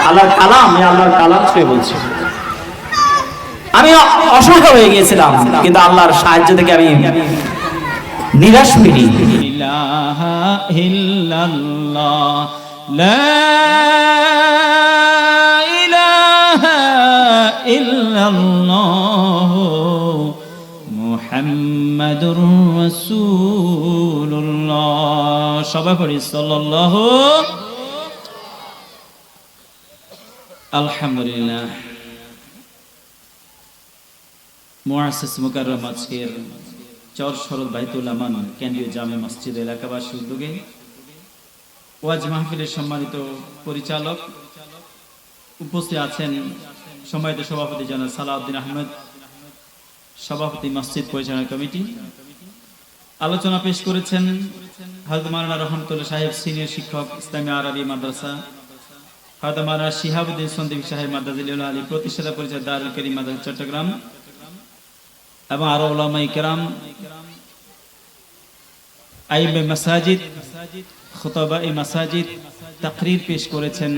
আল্লাহর কালাম, আমি আল্লাহর কালাম ছুঁয়ে বলছি। আমি অসুস্থ হয়ে গিয়েছিলাম, কিন্তু আল্লাহর সাহায্য থেকে আমি নিরাশ হইনি। ইলাহা ইল্লাল্লাহ, লা ইলাহা ইল্লাল্লাহ, মুহাম্মাদুর রাসূলুল্লাহ। সবাই পড়ি সাল্লাল্লাহু। আলহামদুলিল্লাহ। মুআসসিস মুকাররম আজকের চর শরৎ বাইতুল আমান কেন্দ্রীয় জামে মসজিদ এলাকাবাসী উদ্যোগে ওয়াজ মাহফিলের সম্মানিত পরিচালক উপস্থিত আছেন, সম্মানিত সভাপতি জনাব সালাউদ্দিন আহমেদ, সভাপতি মসজিদ পরিচালনা কমিটি। আলোচনা পেশ করেছেন হযরত মাওলানা রহমতুল্লাহ সাহেব, সিনিয়র শিক্ষক, ইসলামী আরবি মাদ্রাসা, হযরত মাওলানা শিহাবুদ্দিন সন্দীপ সাহেব মাদ্রাসাউল আলী, প্রতিষ্ঠাতা পরিচালক দারুল কারীম মাদ্রাসা চট্টগ্রাম, এবং আরো উলামায়ে কেরাম, আইমে মাসাজিদ, খুতাবায়ে মাসাজিদ তাকরীর পেশ করেছেন।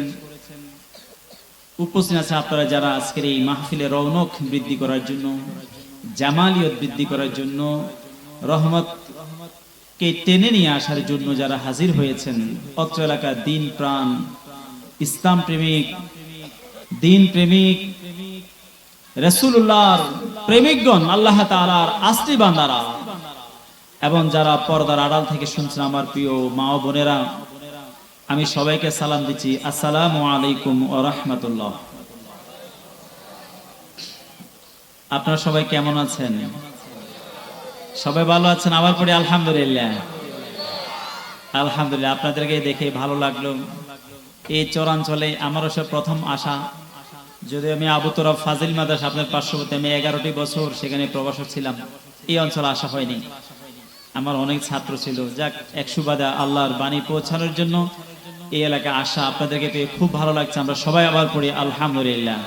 উপস্থিত আছেন আপনারা যারা আজকের এই মাহফিলের রৌনক বৃদ্ধি করার জন্য, জামালিয়ত বৃদ্ধি করার জন্য, রহমতকে টেনে নিয়ে আসার জন্য যারা হাজির হয়েছেন। অত্র এলাকার দিন প্রাণ, ইসলাম প্রেমিক, দিন প্রেমিক, রাসূলুল্লাহর প্রেমিকগণ, আল্লাহ তাআলার আস্তি বান্দারা, এবং যারা পর্দার আড়াল থেকে শুনছেন আমার প্রিয় মা ও বোনেরা, আমি সবাইকে সালাম দিচ্ছি, আসসালামু আলাইকুম ওয়া রাহমাতুল্লাহ। আপনারা সবাই কেমন আছেন? সবাই ভালো আছেন? আবার পড়ি আলহামদুলিল্লাহ। আলহামদুলিল্লাহ। আপনাদেরকে দেখে ভালো লাগলো। এই চরাঞ্চলে আমারও সব প্রথম আসা, যদি আমি আবু তরফ ফাজিল মাদ্রাসা আপনার পার্শ্ববর্তী, আমি 11টি বছর সেখানে প্রভাষক ছিলাম। এই অঞ্চলে আসা হয়নি, আমার অনেক ছাত্র ছিল। যাক, এক সুবাদে আল্লাহর বাণী পৌঁছানোর জন্য এই এলাকায় আসা, আপনাদেরকে পেয়ে খুব ভালো লাগছে। আমরা সবাই আবার পড়ি আলহামদুলিল্লাহ।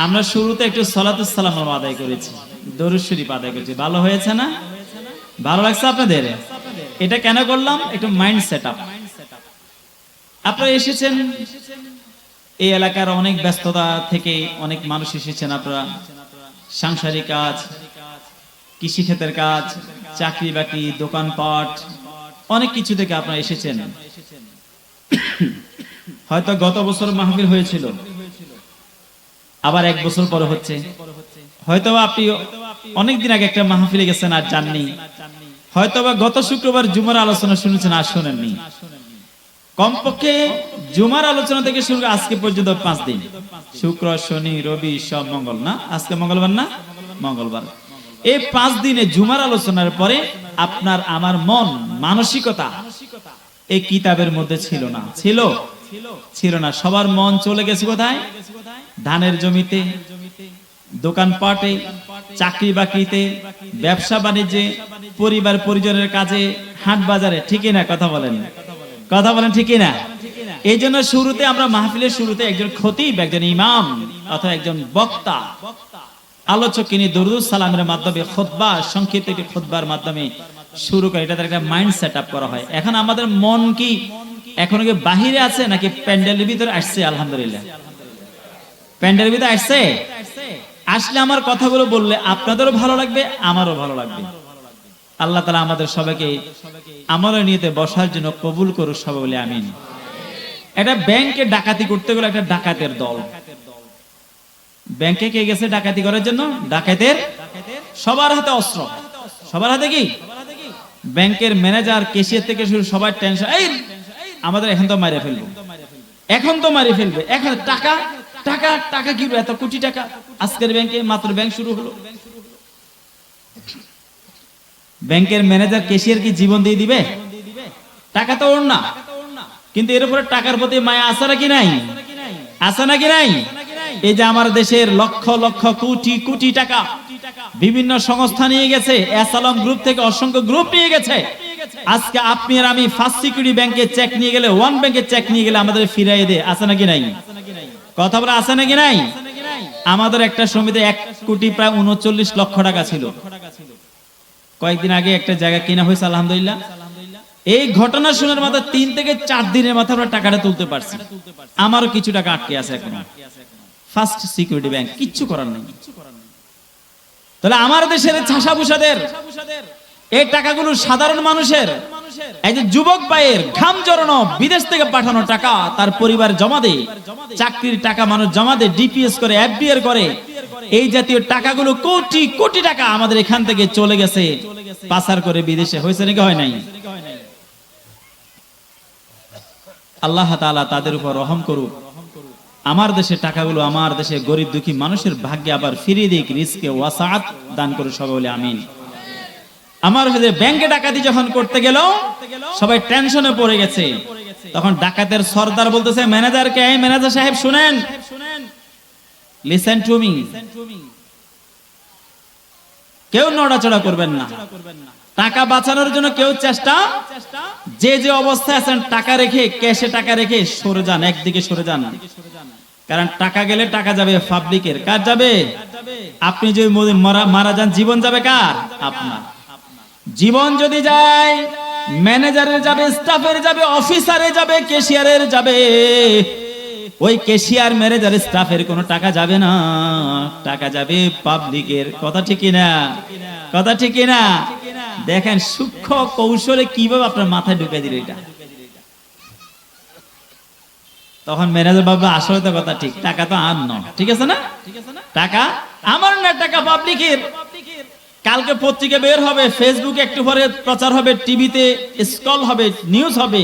আমরা শুরুতে একটু সালাতুস সালাম আদায় করেছি, দরুদ শরীফ আদায় করেছি। ভালো হয়েছে না? ভালো লাগছে আপনাদের? এটা কেন করলাম? একটু মাইন্ড সেটআপ। আপনারা এসেছেন এই এলাকার অনেক ব্যস্ততা থেকে, অনেক মানুষ এসেছেন। আপনারা সাংসারিক কাজ, কৃষিক্ষেতের কাজ, চাকরি বাকরি, দোকানপাট, অনেক কিছু থেকে আপনারা এসেছেন। হয়তো গত বছর মাহফিল হয়েছিল, আবার 1 বছর পরে হচ্ছে। হয়তো আপনি অনেকদিন আগে একটা মাহফিলে গেছেন আর জাননি, হয়তো গত শুক্রবার জুমার আলোচনা শুনেছেন আর শোনেননি। কমপক্ষে জুমার আলোচনা থেকে শুরু করে আজকে পর্যন্ত 5 দিন, শুক্র, শনি, রবি, সোম, মঙ্গল, না আজকে মঙ্গলবার, না মঙ্গলবার। এই 5 দিনে জুমার আলোচনার পরে আপনার আমার মন মানসিকতা এই কিতাবের মধ্যে ছিল না। ছিল না। সবার মন চলে গেছে কোথায়? ধানের জমিতে, দোকানপাটে, চাকরি বাকরিতে, ব্যবসা বাণিজ্যে, পরিবার পরিজনের কাজে, হাট বাজারে। ঠিকই না? কথা বলেন ঠিকই না? এই জন্য শুরুতে আমরা মাহফিলের শুরুতে একজন খতিব, একজন ইমাম অথবা একজন বক্তা, আলোচক নিয়ে দরুদ সালামের মাধ্যমে খুতবা, সংক্ষিপ্ত একটি খুতবার মাধ্যমে শুরু করে। এটা একটা মাইন্ড সেটআপ করা হয়। এখন আমাদের মন কি এখন কি বাহিরে আছে নাকি প্যান্ডেলের ভিতরে আসছে? আলহামদুলিল্লাহ, প্যান্ডেলের ভিতরে আসছে। আসলে আমার কথাগুলো বললে আপনাদেরও ভালো লাগবে, আমারও ভালো লাগবে। আল্লাহ তাআলা আমাদের সবাইকে আমলের নিয়তে বসার জন্য কবুল করুক, সবাই বলে আমিন। একটা ব্যাংকে ডাকাতি করতে গেলে একটা ডাকাতের দল, ব্যাংকে কে গেছে ডাকাতি করার জন্য? ডাকাতের সবার হাতে অস্ত্র, সবার হাতে কি? ব্যাংকের ম্যানেজার, ক্যাশিয়ার থেকে শুরু সবার টেনশন, এই আমাদের এখন তো মারিয়ে ফেলবে, এখন টাকা টাকা টাকা কি এত কোটি টাকা। আজকের ব্যাংকে মাত্র ব্যাংক শুরু হলো, ব্যাংকের ম্যানেজার, ক্যাশিয়ার কি জীবন দিয়ে দিবে? টাকা তো ওর না, কিন্তু এর উপরে টাকার প্রতি মায়া আছে নাকি নাই? আছে নাকি নাই? এই যে আমার দেশের লক্ষ লক্ষ কোটি কোটি টাকা বিভিন্ন সংস্থা নিয়ে গেছে, এসালাম গ্রুপ থেকে অসংখ্য গ্রুপ নিয়ে গেছে। আজকে আপনি আর আমি ফার্স্ট সিকিউরিটি ব্যাংকে চেক নিয়ে গেলে, ওয়ান ব্যাংকে চেক নিয়ে গেলে আমাদের ফিরাই দেয়। আছে নাকি নাই? কথা বলে আছে নাকি নাই? আমাদের একটা সমিতি 1 কোটি প্রায় 39 লক্ষ টাকা ছিল। কয়েকদিন আগে একটা জায়গা কেনা হয়েছে, আলহামদুলিল্লাহ। এই ঘটনা শোনার মাত্র 3 থেকে 4 দিনের মাথায় আমরা টাকাটা তুলতে পারছি। আমারও কিছু টাকা আটকে আছে এখন। ফার্স্ট সিকিউরিটি ব্যাংক, কিচ্ছু করার নেই। তাহলে আমার দেশের ছাসাবুসাদের এই টাকাগুলো সাধারণ মানুষের, এই যে যুবক ভাইয়ের ঘাম জড়ানো বিদেশ থেকে পাঠানো টাকা তার পরিবার জমা দেয়, চাকরির টাকা মানুষ জমা দেয়, ডিপিএস করে, এফডিআর করে, এই জাতীয় টাকাগুলো কোটি কোটি টাকা আমাদের এখান থেকে চলে গেছে পাচার করে বিদেশে। হয়েছে নাকি হয় নাই? আল্লাহ তাআলা তাদের উপর রহম করুক। আমার দেশের টাকাগুলো আমার দেশে গরিব দুঃখী মানুষের ভাগ্যে আবার ফিরিয়ে দিক, রিজকে ওয়াসাআত দান করে সবাই বলে আমিন। আমার হচ্ছে ব্যাংকে ডাকাতি যখন করতে গেল সবাই টেনশনে পড়ে গেছে, তখন ডাকাতের সর্দার বলতেছে ম্যানেজারকে, এই ম্যানেজার সাহেব শুনেন, লিসেন টু মি, কেউ নড়াচড়া করবেন না, টাকা বাঁচানোর জন্য কেউ চেষ্টা, যে যে অবস্থায় আছেন টাকা রেখে, ক্যাশে টাকা রেখে সরে যান, একদিকে সরে যান। কারণ টাকা গেলে টাকা যাবে পাবলিকের, কার যাবে? আপনি যদি মারা যান জীবন যাবে কার? আপনার। জীবন যদি যায় ম্যানেজারের যাবে, স্টাফের যাবে, অফিসারের যাবে, ক্যাশিয়ারের যাবে। ওই ক্যাশিয়ার, ম্যানেজার, স্টাফের কোনো টাকা যাবে না, টাকা যাবে পাবলিকের। কথা ঠিক না? কথা ঠিক না? দেখেন সূক্ষ্ম কৌশলে কিভাবে আপনার মাথায় ঢুকে দিল এটা। তখন ম্যানেজার বাবু আসলে তো কথা ঠিক, টাকা তো আর নয়, ঠিক আছে না? টাকা আমার না, টাকা পাবলিকের। কালকে পত্রিকা বের হবে, ফেসবুকে একটু পরে প্রচার হবে, টিভিতে স্ক্রল হবে, নিউজ হবে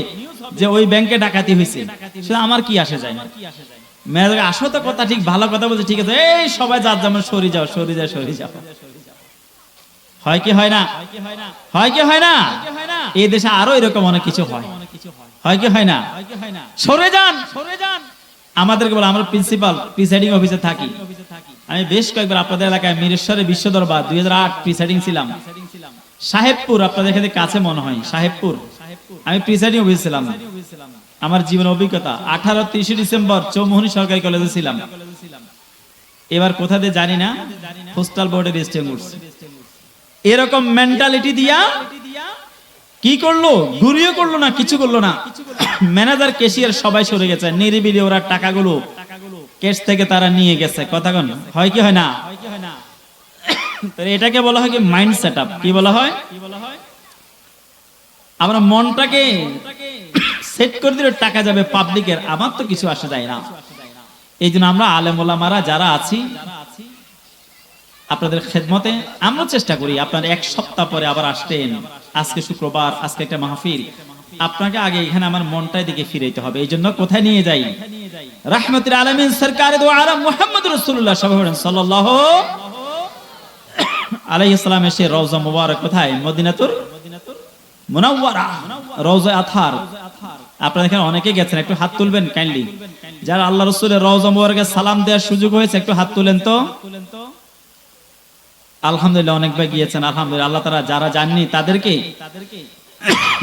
যে ওই ব্যাংকে ডাকাতি হয়েছে। সেটা আমার কি আসে যায়? ম্যানেজার আসলে তো কথা ঠিক, ভালো কথা বলছে, ঠিক আছে, এই সবাই যার যেমন সরে যাও, সরে যাও, সরে যাও। হয় কি হয় না? হয় কি হয় না? এই দেশে আরো এরকম অনেক কিছু হয়। হয় কি হয় না? সরে যান, সরে যান। আমাদেরকে বলে, আমরা প্রিন্সিপাল প্রিসাইডিং অফিসে থাকি। আমি বেশ কয়েকবার আপনাদের এলাকায় মিরেশ্বরে বিশ্ব দরবার 2008 প্রিসাইডিং ছিলাম। সাহেবপুর আপনাদের এখানে কাছে মনে হয়, সাহেবপুর আমি প্রিসাইডিং অফিসে ছিলাম। আমার জীবনের অভিজ্ঞতা 18-30 ডিসেম্বর চৌমুহনী সরকারি কলেজে ছিলাম। এবার কোথা দিয়ে জানি না, পোস্টাল বোর্ডে রেজিস্ট্রেশন করছে। এরকম মেন্টালিটি দিয়া কি করলো? ঘুরিয়ে করলো না, কিছু করলো না। ম্যানেজার, ক্যাশিয়ার সবাই সরে গেছে, নিরিবিলি ওরা টাকাগুলো ক্যাশ থেকে তারা নিয়ে গেছে। কথা কোন হয় কি হয় না? এটাকে বলা হয় কি মাইন্ড সেটআপ। কি বলা হয়? আমরা মনটাকে সেট করে দিলে টাকা যাবে পাবলিকের, আমার তো কিছু আসে যায় না। এই জন্য আমরা আলেম ওলামারা যারা আছি আপনাদের খেদমতে আমরা চেষ্টা করি আপনার 1 সপ্তাহ পরে আবার আসতেন। আজকে শুক্রবার, আজকে একটা মাহফিল, আপনাকে আগে এখানে আমার মনটাই দিকে ফিরাইতে হবে। এই জন্য কোথায় নিয়ে যাই? রাহমাতুল আলামিন সরকারে দো আলম মুহাম্মদুর রাসূলুল্লাহ সাল্লাল্লাহু আলাইহি সাল্লাম এসে রওজা মুবারক কোথায়? মদিনাতুর মুনাওয়ারা, রওজা আতহার। আপনারা এখানে অনেকে গেছেন, একটু হাত তুলবেন কাইন্ডলি। যারা আল্লাহ রাসূলের রওজা মুবারকে সালাম দেওয়ার সুযোগ হয়েছে একটু হাত তুলেন তো। আলহামদুলিল্লাহ, অনেক ভাই গিয়েছেন, আলহামদুলিল্লাহ। আল্লাহ তাআলা যারা জাননি তাদেরকে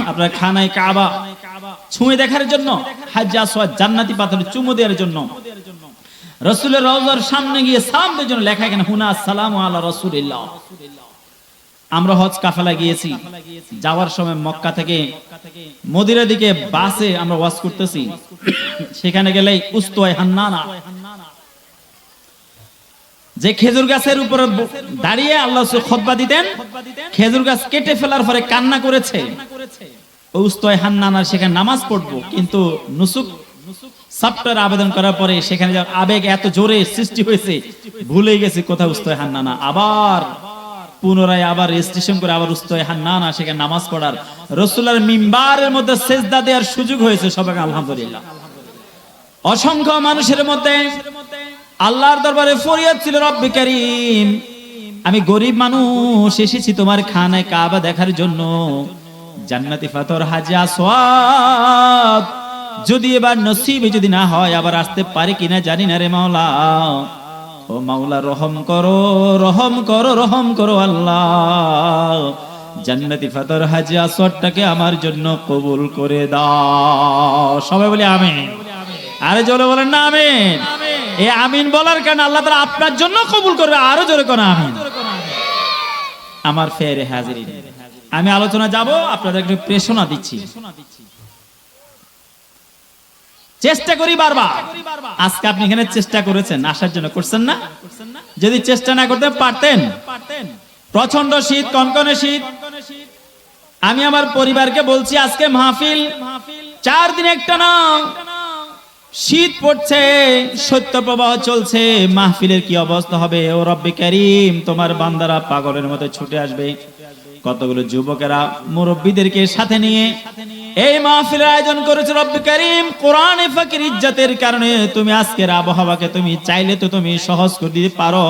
আপনার খানায় কাবা ছুঁয়ে দেখার জন্য, হাজ্জে আসওয়াদ জান্নাতি পাথরে চুমু দেওয়ার জন্য, রাসূলের রওজার সামনে গিয়ে সালাম দেওয়ার জন্য লেখা এখানে হুনা আসসালামু আলা রাসূলিল্লাহ। আমরা হজ কাফেলা গিয়েছি, যাওয়ার সময় মক্কা থেকে মদিনার দিকে বাসে আমরা ওয়াজ করতেছি। সেখানে গেলেই উস্তুয়ায়ে হান্নানা, যে খেজুর গাছের উপরে দাঁড়িয়ে আল্লাহ রাসূল খুতবা দিতেন, খেজুর গাছ কেটে ফেলার পরে কান্না করেছে। ওই উস্তুয়ায়ে হান্নানা সেখানে নামাজ পড়বো, কিন্তু নুসুক সাপ্টার আবেদন করার পরে সেখানে আবেগ এত জোরে সৃষ্টি হয়েছে, ভুলে গেছি কোথায় উস্তুয়ায়ে হান্নানা। আবার পুনরায় আবার রেজিস্ট্রেশন করে আবার উস্তুয়ায়ে হান্নানা সেখানে নামাজ পড়ার, রাসূলের মিম্বারের মধ্যে সিজদা দেওয়ার সুযোগ হয়েছে। সবাইকে আলহামদুলিল্লাহ। অসংখ্য মানুষের মধ্যে আল্লাহর দরবারে ফরিয়াদ ছিল, রব্বে কারীম, আমি গরিব মানুষ এসেছি তোমার খানায় কাবা দেখার জন্য, জান্নাতি পাথর হাজে আসওয়াদ যদি এবার নসিবে যদি না হয় আবার আসতে পারি কিনা জানি না রে মাওলা। ও মাওলা রহম করো, রহম করো, রহম করো আল্লাহ, জান্নাতি পাথর হাজে আসওয়াদটাকে আমার জন্য কবুল করে দাও। সবাই বলি আমিন। আরে জোরে বলেন না আমিন। এই আমিন বলার কারণে আল্লাহ তাআলা আপনার জন্য কবুল করবে। আরো জোরে কোন আমিন। আমার ফেরে হাজিরিন, আমি আলোচনা যাব, আপনাদের একটু প্রেরণা দিচ্ছি। চেষ্টা করি বারবার। আজকে আপনি এখানে চেষ্টা করেছেন আসার জন্য, করছেন না? যদি চেষ্টা না করতে পারতেন, প্রচন্ড শীত, কনকনে শীত, আমি আমার পরিবারকে বলছি আজকে মাহফিল 4 দিন একটা না শীত পড়ছে, সত্য প্রবাহ চলছে, মাহফিলের কি অবস্থা হবে? ও রব্বে কারীম, তোমার বান্দারা পাগলের মতো ছুটে আসবে। কতগুলো যুবকেরা মুরব্বীদেরকে সাথে নিয়ে এই মাহফিলের আয়োজন করেছে রব্বে কারীম। কোরআনে ফাকির ইজ্জতের কারণে তুমি আজকের আবহাওয়াকে তুমি চাইলে তো তুমি সহজ করে দিতে পারো।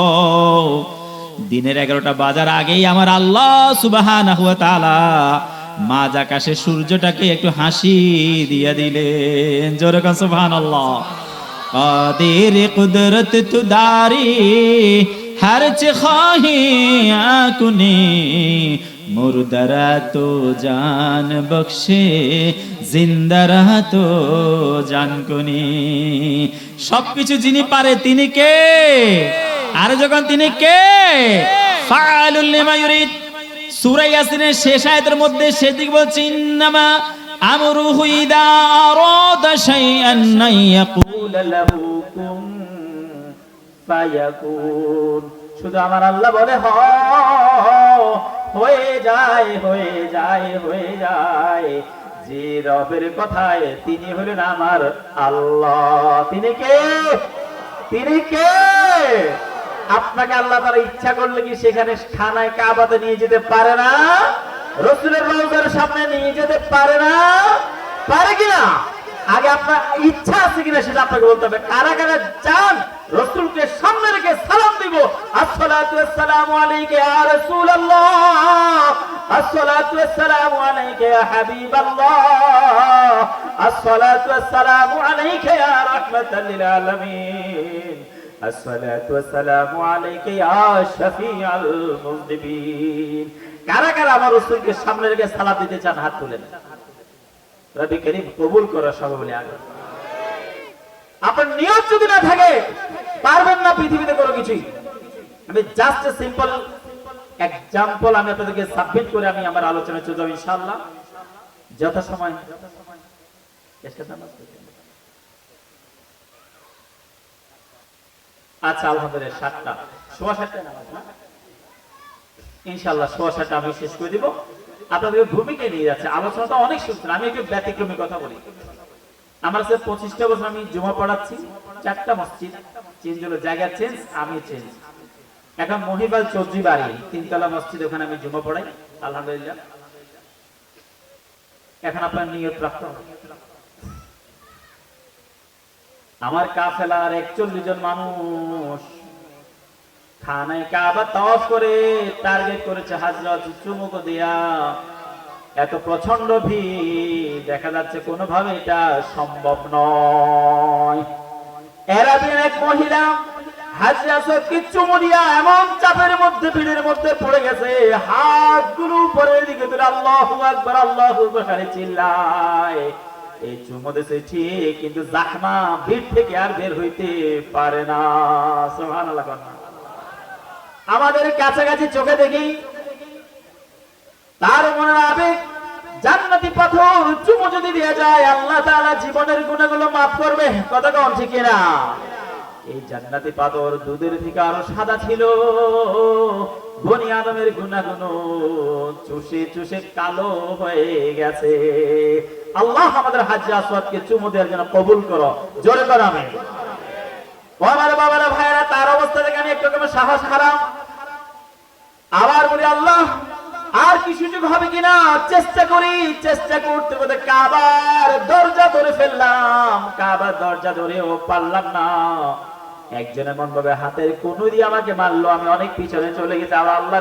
দিনের 11টা বাজার আগেই আমার আল্লাহ সুবহানাহু ওয়া তাআলা মাঝ আকাশে সূর্যটাকে একটু হাসি দিয়ে দিলেন। জোরে কান সুবহানাল্লাহ। কাদের কুদরত তুদারি হরচ খাহি আকুনি মুর্দারা তো জান বখশে জিন্দারা তো জান কুনি। সবকিছু যিনি পারে তিনি কে? আর যখন তিনি কে? ফাআলুল লিমা ইউরিদ। সূরা ইয়াসিনের শেষ আয়াতের মধ্যে সেদিক বলছে ইন্নামা আমরুহু ইযা আরাদা শাইআন ইয়াকুল লাহু কুন ফায়াকুন। শুধু আমার আল্লাহ বলে হয়ে যায়, হয়ে যায়, হয়ে যায়। যে রবের কথায় তিনি হলেন আমার আল্লাহ। তিনি কে? তিনি কে? আপনাকে আল্লাহ তাআলা ইচ্ছা করলে কি সেখানে খানায় কাবাতে নিয়ে যেতে পারে না? রাসূলের রওজার সামনে নিয়ে যেতে পারে না? পারে কিনা? আগে আপনার ইচ্ছা আছে কিনা সেটা আপনাকে বলতে হবে। কারা কারা চান রাসূলকে সামনে রেখে সালাম দিব? আসসালাতু ওয়াসসালামু আলাইকা ইয়া রাসূলুল্লাহ, আসসালাতু ওয়াসসালামু আলাইকা ইয়া হাবিবাল্লাহ, আসসালাতু ওয়াসসালামু আলাইকা ইয়া রাহমাতাল লিল আলামিন, আসসালাতু ওয়াসসালামু আলাইকা ইয়া শাফিউল মুযনিবিন। কারা কারা আমার রাসূলকে সামনে রেখে সালাত দিতে চান? হাত তুলেন। রব্বে কারীম কবুল করা সবাই বলে আগে। আপনার নিয়ত যদি না থাকে পারবেন না পৃথিবীতে কোনো কিছুই। আমি জাস্ট সিম্পল এক্সাম্পল আমি আপনাদেরকে সাবমিট করে আমি আমার আলোচনায় চলে যাব ইনশাআল্লাহ যথাসময়। আচ্ছা আলহামদুলিল্লাহ 7টা 7:15 নামাজ না ইনশাআল্লাহ 7:15 আমি শেষ করে দিব। আপনাদের ভূমিকা নিয়ে যাচ্ছে, আলোচনাটা অনেক সুন্দর। আমি একটু ব্যতিক্রমী কথা বলি। আমার কাছে 25টা বছর আমি জুমা পড়াচ্ছি, 4টা মসজিদ চেঞ্জ হলো, জায়গা চেঞ্জ, আমি চেঞ্জ। এখন মহিবাল চৌধুরী বাড়ি 3তলা মসজিদ, ওখানে আমি জুমা পড়াই আলহামদুলিল্লাহ। এখন আপনার নিয়ত রাখতে হবে। আমার কাফেলার 41 জন মানুষ খানায় কাবা তাওয়াফ করে টার্গেট করেছে হযরত চুমুক দিয়া। এত প্রচন্ড ভিড়, দেখা যাচ্ছে কোনোভাবে এটা সম্ভব নয়। আরাবিয়ান এক মহিলা হযরতকে চুমু দিয়া এমন চাপের মধ্যে ভিড়ের মধ্যে পড়ে গেছে, হাতগুলো উপরের দিকে তুলে আল্লাহু আকবার আল্লাহু আকবার চিল্লায়। এই চুমু দিয়েছে ঠিক, কিন্তু জাহমা ভিড় থেকে আর বের হইতে পারে না। সুবহানাল্লাহ। আমাদের কাছাকাছি চোখে দেখি, তার মনের আবেগ জান্নাতি পাথর চুমু যদি দেয়া যায় আল্লাহ তাআলা জীবনের গুনাহগুলো মাফ করবে। কথা কোন ঠিক না? এই জান্নাতি পাথর দুধের থেকে আরো সাদা ছিল। বনি আদমের গুনাহগুলো চুষে চুষে কালো হয়ে গেছে। আল্লাহ আমাদের হাজ্জে আসওয়াদকে চুমু দেওয়ার জন্য কবুল করো। জোরে করো আমিন। ও আমার বাবারা ভাইরা, তার অবস্থা থেকে আমি একটু কেমন সাহস হারাম। আবার বলি আল্লাহ আর কি সুযোগ হবে কিনা চেষ্টা করি। চেষ্টা করতে করতে কাবার দরজা ধরে ফেললাম, কাবার দরজা ধরেও পারলাম না। একজন এমন ভাবে হাতের কোণু দিয়ে আমাকে মারলো, আমি অনেক পিছনে চলে গেছি। আবার আল্লাহ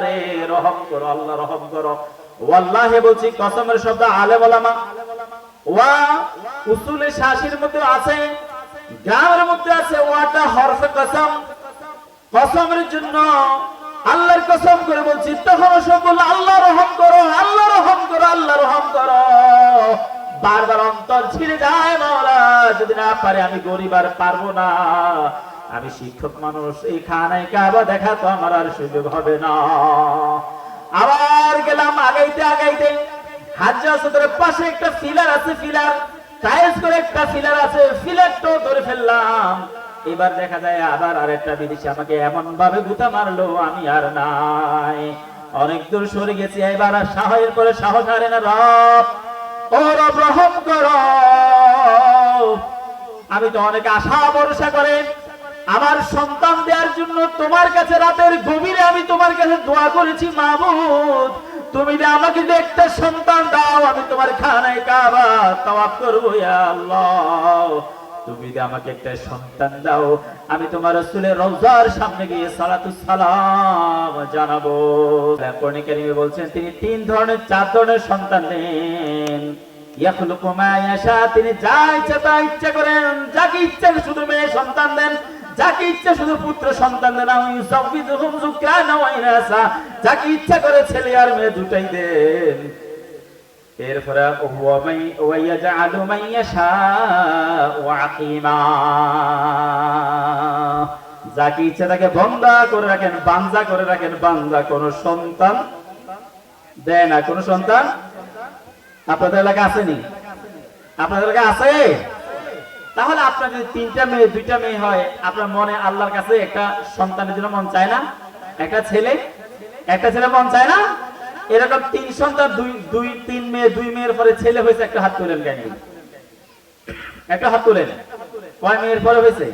রে রহম করো, আল্লাহ রহম করো। ওয়াল্লাহি বলছি, কসমের শব্দ আলেম ওলামা ওয়া উসুলে শাসির মধ্যে আছে, গ্রামের মধ্যে আছে ওয়াটা হরফে কসম। কসমের জন্য আল্লাহর কসম করে বলছি, তখন সব বলল আল্লাহ রহম করো, আল্লাহ রহম করো, আল্লাহ রহম করো। বারবার অন্তর ছিঁড়ে যায়, মাওলা যদি না পারে আমি গরিব আর পারবো না। আমি শিক্ষক মানুষ, এই খানায় কাবা দেখা তো আমার আর সুযোগ হবে না। আবার গেলাম আগাইতে আগাইতে, হাজরা আসওয়াদের পাশে একটা ফিলার আছে, ফিলার টাইলস করে একটা ফিলার আছে, ফিলারটাও ধরে ফেললাম। এবার দেখা যায় আবার আরেকটা বিদেশি আমাকে এমন ভাবে গুতা মারলো, আমি আর নাই, অনেক দূর সরে গেছি। এবার আর সাহসের পরে সাহস হারে না। রব, ও রব রহম করো, আমি তো অনেক আশা ভরসা করে আমার সন্তান দেওয়ার জন্য তোমার কাছে রাতের গভীরে আমি তোমার কাছে দোয়া করেছি। মাবুদ, তুমি যে আমাকে যে একটা সন্তান দাও, আমি তোমার খানায় কাবা তাওয়াফ করবো। ইয়া আল্লাহ, তুমি যে আমাকে একটা সন্তান দাও, আমি তোমার রাসূলের রওজার সামনে গিয়ে সালাতুস সালাম জানাবো। কোরআন কারীমে বলছেন তিনি 3 ধরনের 4 ধরনের সন্তান দেন। ইয়াখলুকু মা ইয়াশা, তিনি যা ইচ্ছা তা ইচ্ছা করেন, যাকে ইচ্ছা শুধু মেয়ে সন্তান দেন, যাকে ইচ্ছা শুধু পুত্র সন্তান দেন। ইউসাফিযুহুম যুকরানা ওয়া ইনাসা, যাকে ইচ্ছা করে ছেলে আর মেয়ে দুটাই দেন। এরপরে ওয়া ইয়াজআলু মান ইয়াশাউ আকীমা, যাকে ইচ্ছা তাকে বন্দা করে রাখেন, বান্দা করে রাখেন। বান্দা কোন সন্তান দেয় না, কোন সন্তান। আপনাদের এলাকা আসেনি? আপনাদের এলাকা আছে? তাহলে আপনার যদি 3টা মেয়ে 2টা মেয়ে হয়, আপনার মনে আল্লাহর কাছে একটা সন্তানের জন্য মন চায় না? একটা ছেলে মন চায় না? এরকম 3 সন্তান, 3 মেয়ে, 2 মেয়ের পরে ছেলে হয়েছে, একটা হাত তুলেন কেন? একটা হাত তুলেন। কয় মেয়ের পরে হয়েছে?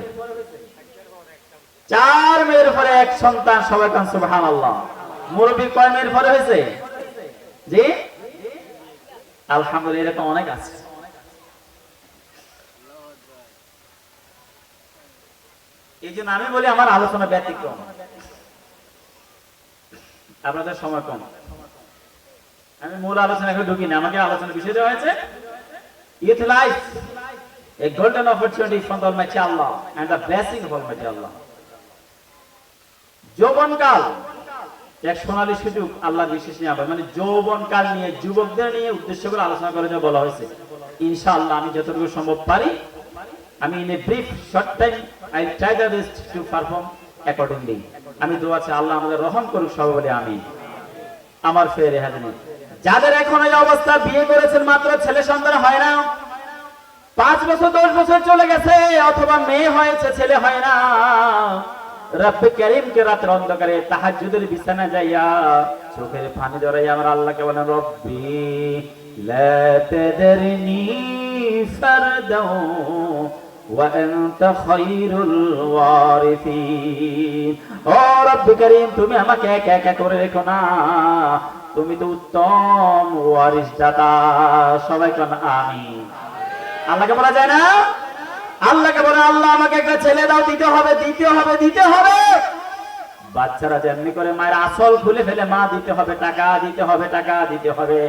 4 মেয়ের পরে এক সন্তান। সবাই কান সুবহানাল্লাহ। মুরব্বি কয় মেয়ের পরে হয়েছে? জি আলহামদুলিল্লাহ, এরকম অনেক আছে। এই জন্য আমি বলি আমার আলোচনা ব্যতিক্রম, আপনাদের সময় কম। আমি মূল আলোচনা এখন ঢুকি না, আমাকে আলোচনার বিষয় দেওয়া হয়েছে youth life, a golden opportunity from the Almighty Allah and the blessing of Almighty Allah. যৌবনকাল এক সোনালী সুযোগ, আল্লাহর বিশেষ নিয়ামত। মানে যৌবনকাল নিয়ে, যুবকদের নিয়ে উদ্দেশ্য করে আলোচনা করে যা বলা হয়েছে। ইনশাআল্লাহ আমি যতটুকু সম্ভব পারি, আমি in a brief short time I try the best to perform accordingly. আমি দোয়া চাই আল্লাহ আমাদের রহম করুক, সবাই বলে আমিন। আমার ফেরে হাজির যাদের এখন এই অবস্থা, বিয়ে করেছেন মাত্র ছেলে সন্তান হয় না, 5 বছর 10 বছর চলে গেছে, অথবা মেয়ে হয়েছে ছেলে হয় না, রব্বে কারীমকে রাতের অন্ধকারে তাহাজ্জুদের বিছানা যাইয়া চোখের পানি জড়াইয়া আমার আল্লাহকে বলেন, রব্বি লা তাদরনি ফারদাও ওয়া আনতা খায়রুল ওয়ারিসিন। ও রব্বে কারীম, তুমি আমাকে একা একা করে রেখো না, তুমি তো উত্তম ওয়ারিস দাতা। সবাই কোন আমিন। আল্লাহকে বলা যায় না? আল্লাহকে বলে আল্লাহ আমাকে একটা ছেলে দাও, দিতে হবে, দিতে হবে, দিতে হবে। বাচ্চারা যেমনি করে মায়ের আসল খুলে ফেলে, মা দিতে হবে, টাকা দিতে হবে, টাকা দিতে হবে।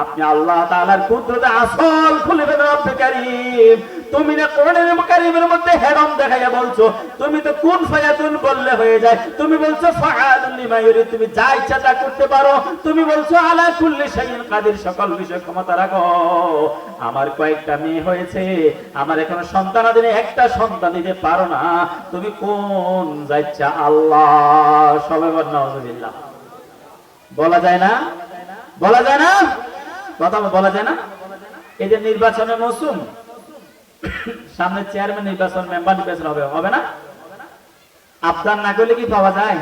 আপনি আল্লাহ তাআলার কুদরতে আসল খুলে ফেলে। রব্বে কারীম, তুমি না কোরআনের কারীমের মধ্যে হেরম দেখাইয়া বলছো, তুমি তো কুন ফায়াতুন বললে হয়ে যায়। তুমি বলছো ফাআলুন লিমা ইউরিদ, তুমি যা ইচ্ছা তা করতে পারো। তুমি বলছো আলা কুল্লি শাইইন কাদির, সকল বিষয় ক্ষমতা রাখো। আমার কয়েকটা মেয়ে হয়েছে, আমার এখনো সন্তান আদিনে একটা সন্তান দিতে পারো না, তুমি কোন যাচ্ছা আল্লাহ। সবাই বলেন নাউযুবিল্লাহ। বলা যায় না? বলা যায় না? কথা বলা যায় না? এই যে নির্বাচনের মৌসুম, সামনে চেয়ারম্যান নির্বাচন, মেম্বার নির্বাচন হবে, হবে না? আবদার না করলে কি পাওয়া যায়?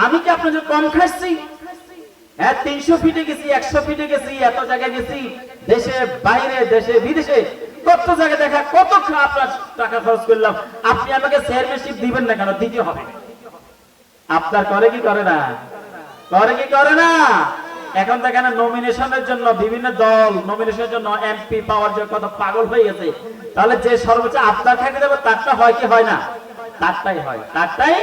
আমি কি আপনাদের কম খাচ্ছি? হ্যাঁ, 300 ফিটে গেছি, 100 ফিটে গেছি, এত জায়গায় গেছি, দেশে বাইরে, দেশে বিদেশে, কত জায়গায় দেখা, কত আপনার টাকা খরচ করলাম। আপনি আমাকে চেয়ারম্যানশিপ দিবেন না কেন? দিতে হবে। আপনার করে কি করে না? করে কি করে না? এখন দেখেন নমিনেশনের জন্য বিভিন্ন দল, নমিনেশনের জন্য এমপি পাওয়ার জন্য কত পাগল হয়ে গেছে। তাহলে যে সর্বোচ্চ আবদার খাটে যাবে তারটা হয় কি হয় না? তারটাই হয়, তারটাই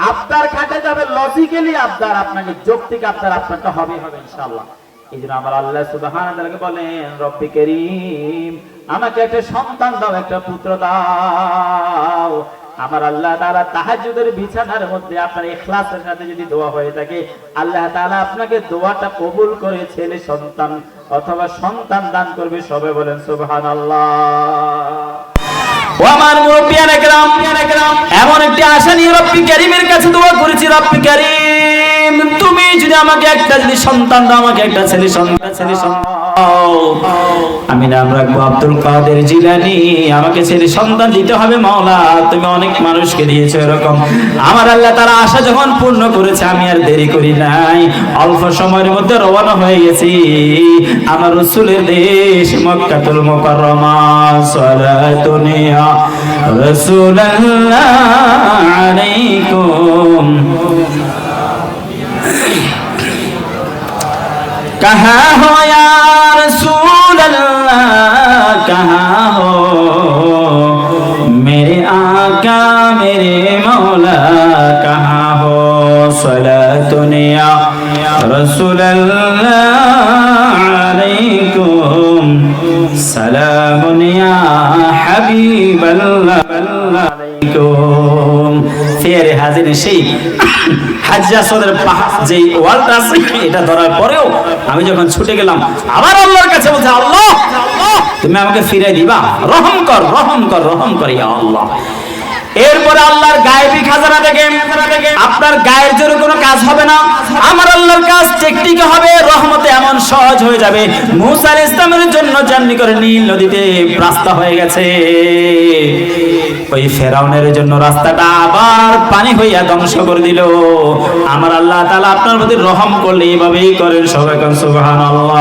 আবদার খাটে যাবে। লজিক্যালি আবদার, আপনাকে যৌক্তিক আবদার আপনারটা হবে হবে ইনশাআল্লাহ। এই জন্য আমার আল্লাহ সুবহানাহু ওয়া তাআলাকে বলেন, রব্বি কারীম, আমাকে একটা সন্তান দাও, একটা পুত্র দাও। আমার আল্লাহ তাআলা তাহাজ্জুদের বিছানার মধ্যে আপনার ইখলাসের সাথে যদি দোয়া হয়ে থাকে, আল্লাহ তাআলা আপনাকে দোয়াটা কবুল করে ছেলে সন্তান অথবা সন্তান দান করবে। সবাই বলেন সুবহানাল্লাহ। ও আমার মুরব্বিয়ানে কেরাম, এমন একটি আশা নিয়ে রব্বি কারীমের কাছে দোয়া করেছি, রব্বি কারীম তুমি তুমি যদি আমাকে একটা যদি সন্তান দাও, আমাকে একটা ছেলে সন্তান আমি নাম রাখবো আব্দুল কাদের জিলানী, আমাকে ছেলে সন্তান দিতে হবে মাওলা। তুমি অনেক মানুষকে দিয়েছো এরকম। আমার আল্লাহ তারা আশা যখন পূর্ণ করেছে, আমি আর দেরি করি নাই, অল্প সময়ের মধ্যে রওনা হয়ে গেছি আমার রাসূলের দেশ মক্কাতুল মুকাররমা। সালাতুন ইয়া রাসূলুল্লাহ আলাইকুম। कहाँ हो या रसूल अल्लाह, कहाँ हो मेरे आका मेरे मौला, कहाँ हो सलातुन या रसूल अल्लाह अलैकुम, सलामुन या हबीब अल्लाह अलैकुम। ফেরে হাজির সেই হাজ্জা সদর যে ওয়ালটা আছে এটা ধরার পরেও আমি যখন ছুটে গেলাম, আবার আল্লাহর কাছে বলছে, আল্লাহ তুমি আমাকে ফিরে দিবা, রহম কর রহম কর রহম কর ইয়া আল্লাহ। এরপরে আল্লাহর গায়েবী খাজানা থেকে আপনার গায়ের জোরে কোনো কাজ হবে না, আমার আল্লাহর কাজ টেকটিকে হবে, রহমতে এমন সহজ হয়ে যাবে। মূসা আলাইহিস সালামের জন্য জার্নি করে নীল নদীতে রাস্তা হয়ে গেছে, ওই ফেরাউনের জন্য রাস্তাটা আবার পানি হইয়া ধ্বংস করে দিল। আমার আল্লাহ তাআলা আপনার প্রতি রহম করলে এইভাবেই করেন। সবাই কোন সুবহানাল্লাহ।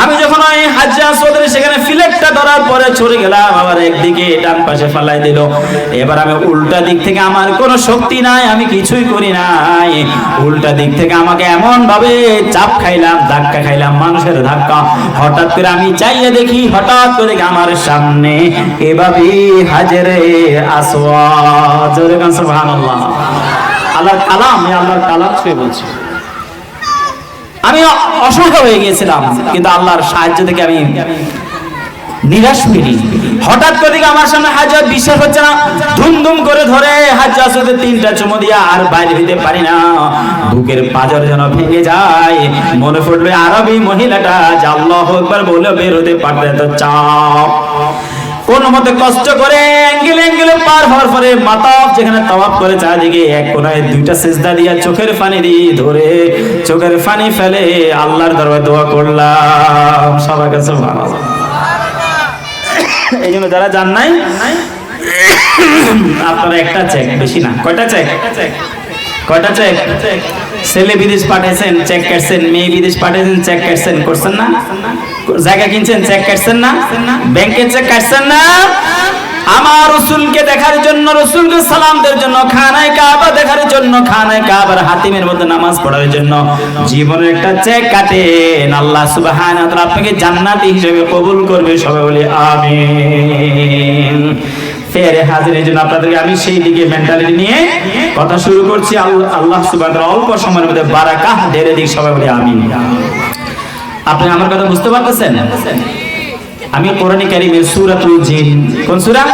আমি যখন ওই হাজ্জা সদরে সেখানে ফিলেটটা ধরার পরে ছড়ে গেলাম, আবার একদিকে ডান পাশে ফালাই দিল। এবার আমি উল্টা দিক থেকে, আমার কোনো শক্তি নাই, আমি কিছুই করি নাই, উল্টা দিক থেকে আমাকে এমন ভাবে চাপ খাইলাম, ধাক্কা খাইলাম, মানুষের ধাক্কা। হঠাৎ করে আমি চাইয়ে দেখি, হঠাৎ করে দেখি আমার সামনে এভাবে হাজরে আসওয়াদ। জোরে কান সুবহানাল্লাহ। আল্লাহর কালাম, আল্লাহর কালাম ছুঁয়ে বলছি। আমি অসহায় হয়ে গিয়েছিলাম, কিন্তু আল্লাহর সাহায্য থেকে আমি নিরাশ হইনি। হঠাৎ করে আমার সামনে হাজার, বিশ্বাস হচ্ছে না, ধুমধুম করে ধরে হাজার সাথে 3টা চুমু দিয়া আর বাইরে দিতে পারি না, বুকের পাঁজর যেন ভেঙে যায়। মনে পড়লো আরবি মহিলাটা যে আল্লাহু আকবার বলে বের হতে পারতে এত চাপ। কোন মতে কষ্ট করে অ্যাঙ্গেলে অ্যাঙ্গেলে পার হওয়ার পরে মাতাফ যেখানে তাওয়াফ করে চারদিকে এক কোণায় 2টা সিজদা দিয়া চোখের পানি দিয়ে ধরে চোখের পানি ফেলে আল্লাহর দরবারে দোয়া করলাম। সবার কাছে সুবহানাল্লাহ। এই জন্য যারা জান নাই আপনারা একটা চেক, বেশি না। কয়টা চেক? কয়টা চেক? ছেলে বিদেশ পাঠাইছেন, চেক কাটছেন, মেয়ে বিদেশ পাঠাইছেন, চেক কাটছেন, করছেন না? জায়গা কিনছেন, চেক কাটছেন না? ব্যাংকের চেক কাটছেন না? আমার রাসূলকে দেখার জন্য, রাসূলকে সালাম দেওয়ার জন্য, খানায় কাবা দেখার জন্য, খানায় কাবার হাতিমের মধ্যে নামাজ পড়ার জন্য জীবনের একটা চেক কাটেন। আল্লাহ সুবহানাহু ওয়া তাআলা আপনাকে জান্নাতি হিসেবে কবুল করবে। সবাই বলি আমিন। ফেরে হাজিরের জন্য আপনাদেরকে আমি সেই দিকে মেন্টালিটি নিয়ে কথা শুরু করছি। আল্লাহ সুবহানাহু ওয়া তাআলা অল্প সময়ের মধ্যে বারাকাহ ঢেলে দিক। সবাই বলি আমিন। আপনি আমার কথা বুঝতে পারতেছেন? আমি কোরআনে কারীমের সূরাতুল জিন, কোন সূরা?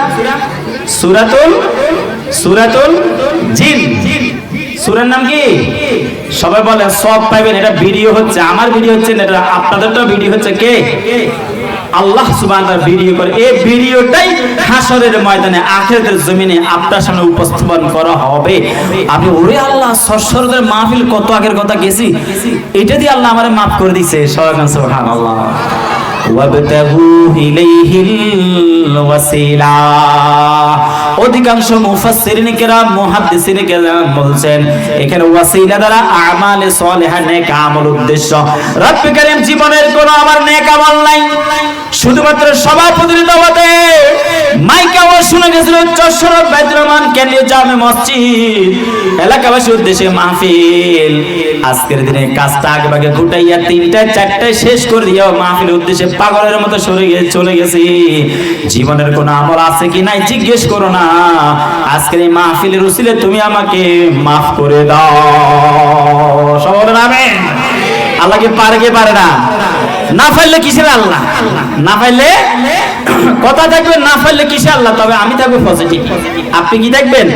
সূরাতুল জিন। সূরার নাম কি? সবাই বলে সব পাইবেন। এটা ভিডিও হচ্ছে, আমার ভিডিও হচ্ছে না, এটা আপনাদেরটাও ভিডিও হচ্ছে। কে? আল্লাহ সুবহানাহু ওয়া তাআলা ভিডিও করে। এই ভিডিওটাই হাসরের ময়দানে আখিরাতের জমিনে আপনার সামনে উপস্থাপন করা হবে। আপনি ওরে আল্লাহ সরসরদের মাহফিল কত আগের কথা গেছি, এটা দিয়ে আল্লাহ আমারে maaf করে দিয়েছে। সুবহানাল্লাহ। ওয়াবতাগু ইলাইহিল ওয়াসিলা। অধিকাংশ মুফাসসিরিন কিরাম, মুহাদ্দিসিন কিরাম বলছেন এখানে ওয়াসিলা দ্বারা আমালে সালেহা, নেক আমল উদ্দেশ্য। রব্বে কারীম জীবনের কোন আমার নেক আমল নাই, শুধুমাত্র সভাপতির দাওয়াতে মাইকে আওয়াজ শুনে গেছিল যশোর বাইতুল রহমান কেন্দ্রীয় জামে মসজিদ এলাকাবাসীর উদ্দেশ্যে মাহফিল। আজকের দিনে কাজটা আগে ভাগে ঘুটাইয়া 3টায় 4টায় শেষ করে দিও মাহফিলের উদ্দেশ্যে পাগলের মতো চলে গেছি। জীবনের কোন আমল আছে কি নাই জিজ্ঞেস করো না। আজকের এই মাহফিলের উসিলে তুমি আমাকে maaf করে দাও। সবাই বলেন আমিন। আল্লাহকে পারে কে পারে না? না পারলে কিসের আল্লাহ? না পারলে কথা থাকবে, না পারলে কিসের আল্লাহ? তবে আমি থাকবো পজিটিভ। আপনি কি থাকবেন?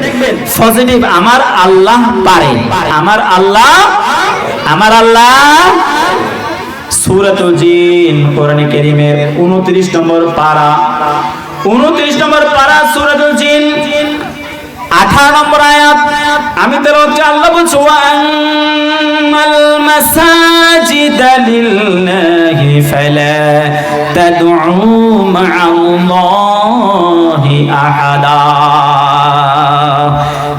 পজিটিভ। আমার আল্লাহ পারে, আমার আল্লাহ। সূরাতুল জিন কোরআনে কারীমের 29 নম্বর পারা, 29 নম্বর পারা সূরাতুল জিন। 18 নম্বর আয়াত আমি তেলাওয়াত করি, আল্লাহ বলছে ওয়া আন্নাল মাসাজিদা লিল্লাহি ফালা তাদউ মা'আল্লাহি আহাদা।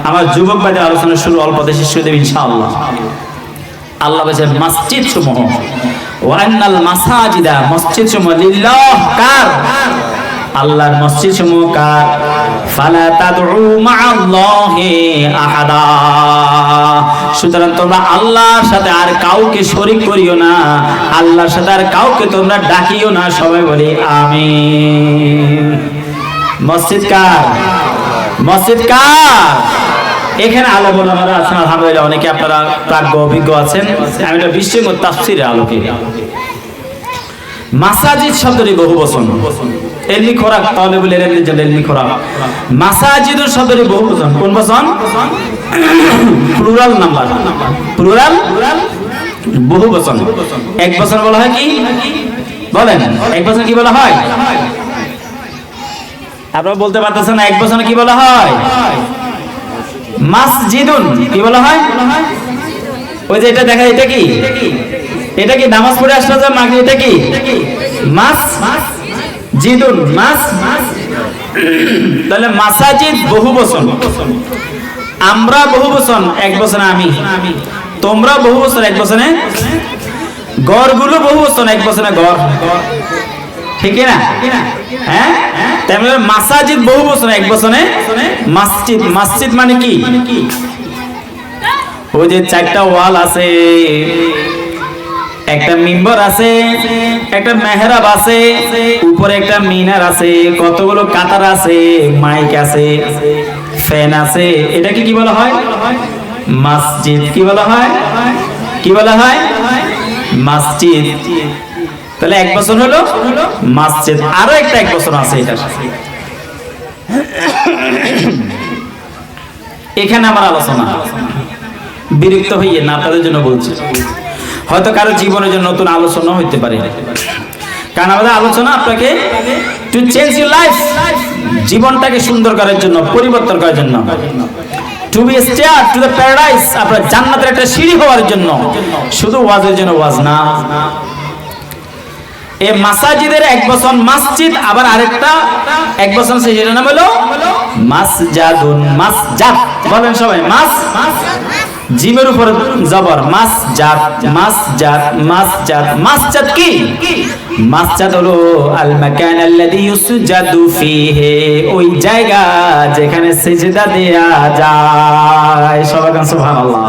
আমার যুবক ভাইদের আলোচনা শুরু অল্প দেশে শেষ করে দেব ইনশাআল্লাহ। আল্লাহ বলেছে মসজিদ সমূহ, ওয়া আন্নাল মাসাজিদা মসজিদ সমূহ লিল্লাহ কার? আল্লাহর মসজিদ সমূহ কার? ফালা তাদউ মা'আল্লাহি আহাদা। সুতরাং তোমরা আল্লাহর সাথে আর কাউকে শরীক করিও না, আল্লাহর সাথে আর কাউকে তোমরা ডাকিও না। সবাই বলি আমিন। মসজিদ কার? মসজিদ কার? এখানে আলো ওলামারা আছেন আলহামদুলিল্লাহ, অনেকে আপনারা প্রাজ্ঞ অভিজ্ঞ আছেন। আমি এটা বিশ্বের তাফসীরের আলোকে মাসাজিদ শব্দটি বহু বচন, এলমি খোরাক তালেবুল ইলমের জন্য এলমি খোরাক। মাসাজিদ শব্দটি বহু বচন, কোন বচন? প্লুরাল নাম্বার, প্লুরাল বহু বচন। এক বচন বলা হয় কি? বলেন এক বচন কি বলা হয়? আপনারা বলতে পারতেছেন না, এক বচনে কি বলা হয়? মাসজিদুন। কি বলা হয়? ওই যে এটা দেখা, এটা কি? এটা কি নামাজ পড়ে আসলে যে মাগরিব, এটা কি? মাসজিদুন, মাস। তাহলে মাসাজিদ বহু বচন, আমরা বহু বচন এক বচনে আমি, তোমরা বহু বচন এক বচনে, গড়গুলো বহু বচন এক বচনে গড়, ঠিক না? হ্যাঁ, তেমনি মাসাজিদ বহু বচন এক বচনে মসজিদ। মসজিদ মানে কি? ওই যে চারটা ওয়াল আছে, একটা মিম্বর আছে, একটা মেহরাব আছে, উপরে একটা মিনার আছে, কতগুলো কাতার আছে, মাইক আছে, ফ্যান আছে, এটাকে কি বলা হয়? মসজিদ। কি বলা হয়? কি বলা হয়? মসজিদ। তাহলে এক বছর হলো মসজিদ। আরো একটা এক বছর আছে এটা। এখানে আমার আলোচনা, বিরক্ত হইয়ে না, আপনাদের জন্য বলছি। হয়তো কারো জীবনের জন্য নতুন আলোচনা হইতে পারে, কারণ আমাদের আলোচনা আপনাকে টু চেঞ্জ ইউর লাইফ, জীবনটাকে সুন্দর করার জন্য, পরিবর্তন করার জন্য, to be stair to the paradise, আপনার জান্নাতের একটা সিঁড়ি হওয়ার জন্য। শুধু ওয়াজের জন্য ওয়াজ না। এই মাসাজিদের এক বছর মসজিদ, আবার আরেকটা এক বছর আছে, সেটার নাম হলো মাসজাদুন। মাসজাদ বলেন সবাই, মাস, জিমের উপর জবর, মাসজাদ, মাসজাদ, মাসজাদ। মাসজাদ কি? মাসজাদ হলো আল মাকান আল্লাযী ইউসজাদু ফীহি, ওই জায়গা যেখানে সিজদা দেয়া যায়। সবাই বলেন সুবহানাল্লাহ।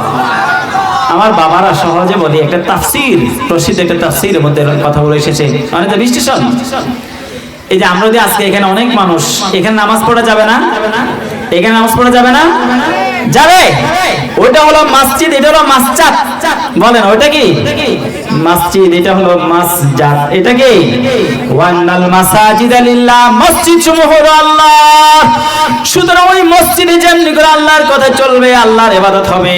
আমার বাবারা সহজে বলি, একটা তাফসীর, প্রসিদ্ধ একটা তাফসীরের মধ্যে কথা বলে এসেছে, অনেক বিশ্লেষণ। এই যে আমরা যদি আজকে এখানে অনেক মানুষ, এখানে নামাজ পড়া যাবে না? এখানে নামাজ পড়া যাবে না? যাবে। ওইটা হলো মসজিদ, এটা হলো মাসজাদ। বলেন ওইটা কি? মসজিদ, এটা হলো মাসজাদ। এটা কি? ওয়ান্নাল মাসাজিদা লিল্লাহ, মসজিদ সমূহ হলো আল্লাহ। সুতরাং ওই মসজিদে যেমনি করে আল্লাহর কথা চলবে, আল্লাহর ইবাদত হবে,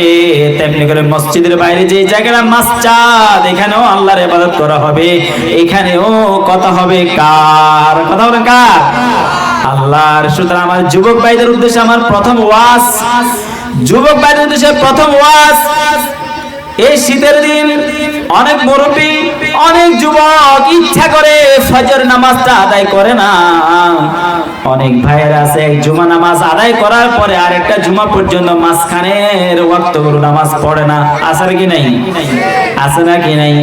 তেমনি করে মসজিদের বাইরে যে জায়গাটা মাসজাদ, এখানেও আল্লাহর ইবাদত করা হবে, এখানেও কথা হবে কার? কথা হবে কার? আল্লাহর। সুতরাং আমার যুবক ভাইদের উদ্দেশ্যে আমার প্রথম ওয়াজ, যুবক ভাইদের উদ্দেশ্যে প্রথম ওয়াজ, এই শীতের দিন অনেক মুরব্বী, অনেক যুবক ইচ্ছা করে ফজর নামাজটা আদায় করে না। অনেক ভাইয়ের আছে এক জুমা নামাজ আদায় করার পরে আরেকটা জুমা পর্যন্ত মাঝখানের ওয়াক্তগুলো নামাজ পড়ে না। আছে কি নাই? আছে না কি নাই?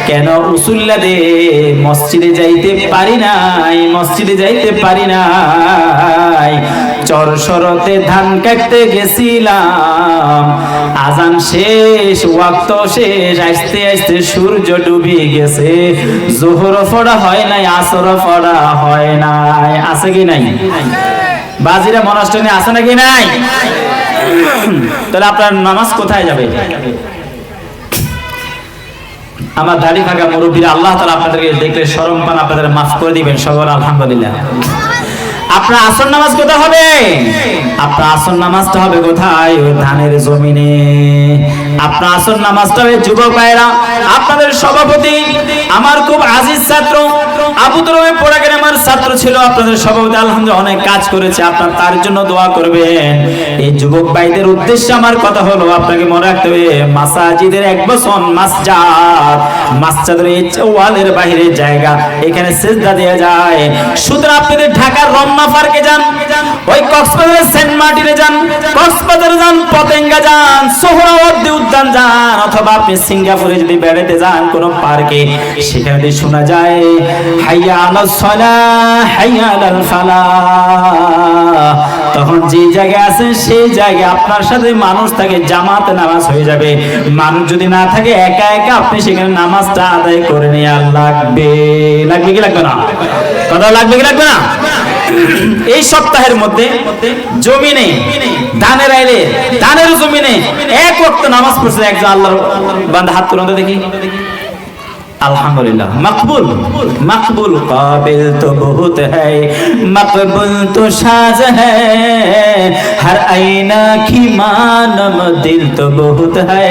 কেন? উসুল্লাদে মসজিদে যাইতে পারি নাই, মসজিদে যাইতে পারি নাই। চর শরতে ধান কাটতে গেছিলাম, আজান শেষ, ওয়াক্ত শেষ, আস্তে আস্তে সূর্য ডুবে গেছে, যোহর পড়া হয় নাই, আসর পড়া হয় নাই। আছে কি নাই? বাজিরা মনাস্টনে আছে নাকি নাই? তাহলে আপনার নামাজ কোথায় যাবে? আমার দাড়ি থাকা মুরব্বীরা, আল্লাহ তাআলা আপনাদেরকে দেখলে শরম পান, আপনাদের মাফ করে দিবেন। সবার আলহামদুলিল্লাহ। আপনার আসর নামাজ কোথায় হবে? আপনার আসর নামাজটা হবে কোথায়? ওই ধানের জমিনে। আপনার আসর নামাজটা যুবক ভাইরা, আপনাদের সভাপতি আমার খুব আজিজ ছাত্র আবু তরবে পড়াগের আমার ছাত্র ছিল, আপনাদের সভাপতি আলহামদুলিল্লাহ অনেক কাজ করেছে, আপনার তার জন্য দোয়া করবেন। এই যুবক ভাইদের উদ্দেশ্যে আমার কথা হলো, আপনাকে মনে রাখতে হবে মাসাজিদের এক বছর মাসজাদের এই ওয়ালের বাইরে জায়গা, এখানে সিজদা দেয়া যায়। সুতরাং আপনাদের ঢাকার রমনা পার্কে যান, ওই কক্সবাজারের সেন্ট মার্টিনে যান, কক্সবাজারে যান, পতেঙ্গা যান, সোহরাওয়ার্দী উদ্যান যান, অথবা আপনি সিঙ্গাপুরে যদি বেড়াতে যান কোন পার্কে, সেখানে যদি শোনা যায় হাইয়া আলাস সালাহ হাইয়া আলাল ফালাহ, তখন যে জায়গায় আছেন সেই জায়গায় আপনার সাথে মানুষ থাকে, জামাতে নামাজ হয়ে যাবে। মানুষ যদি না থাকে একা একা আপনি সেখানে নামাজটা আদায় করে নিয়ে লাগবে কি লাগবে না? কথা লাগবে কি লাগবে না? এই সপ্তাহের মধ্যে জমিনে ধানের আইলে ধানের জমিনে এক ওয়াক্ত নামাজ পড়ছে একজন আল্লাহর বান্দা, হাত তুলুন তো দেখি। अल्हम्दुलिल्लाह मकबूल मकबूल काबिल तो बहुत है, मकबूल तो साज है, हर आईना की मानम दिल तो बहुत है।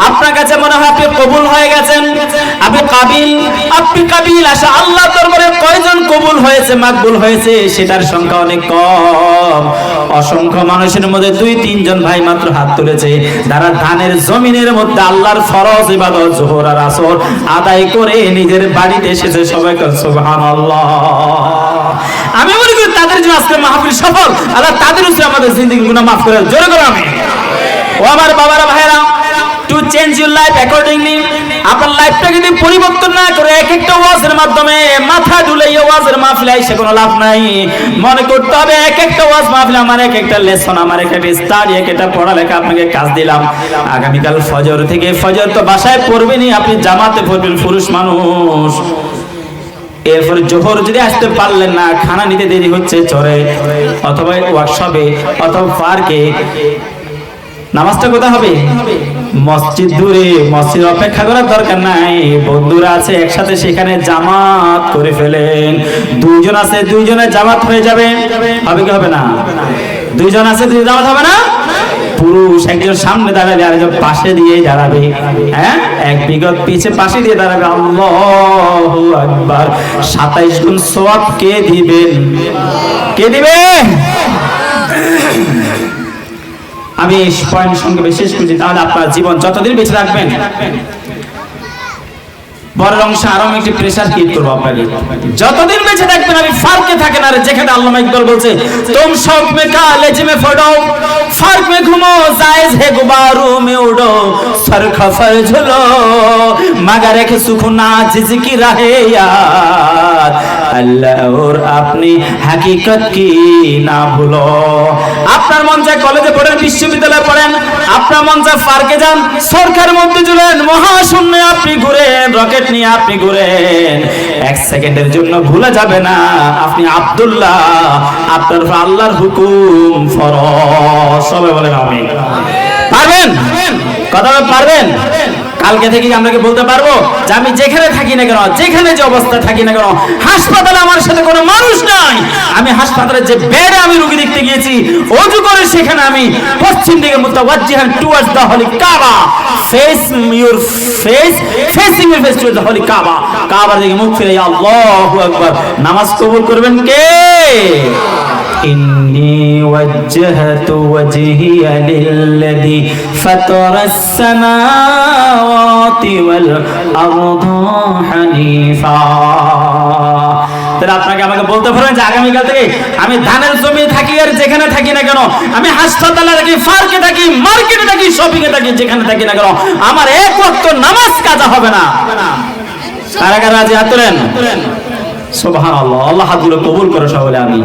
আপনার কাছে মনে হয় আপনি কবুল হয়ে গেছেন, আপনি কাবিল আশা আল্লাহ দরবারে কয়জন কবুল হয়েছে মাকবুল হয়েছে সেটার সংখ্যা অনেক কম। অসংখ্য মানুষের মধ্যে 2-3 জন ভাই মাত্র হাত তুলেছে, যারা ধানের জমিনের মধ্যে আল্লাহর ফরজ ইবাদত যোহর আর আসর আদায় করে নিজের বাড়িতে এসেছে। সবাই বলেন সুবহানাল্লাহ। আমি মনে করি তাদের জন্য আজকে মাহফিল সফল, আল্লাহ তাদের উপরে আমাদের জিন্দেগির গুনাহ maaf করে। জোরে করে আমিন। ও আমার বাবারা ভাইরা, to change your life accordingly, আপনার লাইফটাকে যদি পরিবর্তন না করে এক একটা ওয়াজের মাধ্যমে মাথা ঢুলাইয়া ওয়াজের মাহফিলে এসে কোনো লাভ নাই। মনে করতে হবে এক একটা ওয়াজ মাহফিল আমার এক একটা লেসন, আমার এক একটা স্টাডি, এক একটা পড়ালেখা আপনাকে কাজ দিলাম। আগামীকাল ফজর থেকে, ফজর তো বাসায় পড়বেনই, আপনি জামাতে পড়বেন পুরুষ মানুষ। এরপর জোহর যদি আসতে পারলেন না, খানা নিতে দেরি হচ্ছে চরে অথবা ওয়ার্কশপে অথবা পার্কে, নামাজটা কোথায় হবে? মসজিদ দূরে, মসজিদ অপেক্ষা করার দরকার নাই। বন্ধুরা আছে একসাথে, সেখানে জামাত করে ফেলেন। 2 জন আছে, 2 জনের জামাত হয়ে যাবে, হবে কি হবে না? 2 জন আছে, 2 জামাত হবে না? পুরুষ একজন সামনে দাঁড়াবে, আরেকজন পাশে দিয়ে দাঁড়াবে, হ্যাঁ, এক বিগত পিছে পাশে দিয়ে দাঁড়াবে। আল্লাহু আকবার। 27 গুণ সওয়াব কে দিবেন? কে দিবে? আমি পয়েন্ট সঙ্গে বিশেষ করছি, তাহলে আপনার জীবন যতদিন বেঁচে রাখবেন বড় অংশ আরো একটি প্রেসার ক্রিয়েট করবো আপনাকে। যতদিন বেঁচে থাকবেন আমি ফার্কে থাকেন, আর যেখানে আল্লামা ইকবাল বলছে তুম শৌক মে কালেজ মে ফোড়ো, ফার্ক মে ঘুমো, জায়েজ হে গুবারু মে উড়ো, সর খফর ঝুলো, মাগার এক সুখনা জিজকি রাহে यार, আল্লাহ और আপনি হাকিকত কি না ভুলো। আপনার মন চায় কলেজে পড়েন, বিশ্ববিদ্যালয়ে পড়েন, আপনার মন চায় পার্কে যান, সরকারের মধ্যে ঝুলেন, মহাশূন্যে আপনি ঘুরেন, রকেট নিয়ে আপনি ঘুরেন, 1 সেকেন্ডের জন্য ভুলে যাবে না আপনি আব্দুল্লাহ, আপনার আল্লাহর হুকুম ফরজ। সবাই বলেন আমিন। পারবেন? কথা পারবেন? কালকে থেকে আমরা কি বলতে পারবো যে আমি যেখানে থাকি না কেন, যেখানে যে অবস্থা থাকি না কেন, হাসপাতালে আমার সাথে কোনো মানুষ নাই, আমি হাসপাতালে যে বেডে আমি রোগী দেখতে গিয়েছি, ওযু করে সেখানে আমি পশ্চিম দিকে মুতাওয়াজ্জিহান towards the holy Kaaba, facing your face towards the holy Kaaba, কাবার দিকে মুখ ফিরে আল্লাহু আকবার। নামাজ কবুল করবেন কে? إني وجهت وجهي للذي فطر السماوات والأرض حنيفا। তাহলে আপনাকে আমাকে বলতে পারেন যে আগামীকাল থেকে আমি ধানের জমি থাকি আর যেখানে থাকি না কেন, আমি হাসপাতালে থাকি, পার্কে থাকি, মার্কেটে থাকি, শপিং এ থাকি, যেখানে থাকি না কেন, আমার এক ওয়াক্ত নামাজ কাজা হবে না। কারা কারা রাজি? হাত তোলেন। সুবহানাল্লাহ। আল্লাহ হাতগুলো কবুল করে সকলে আমিন।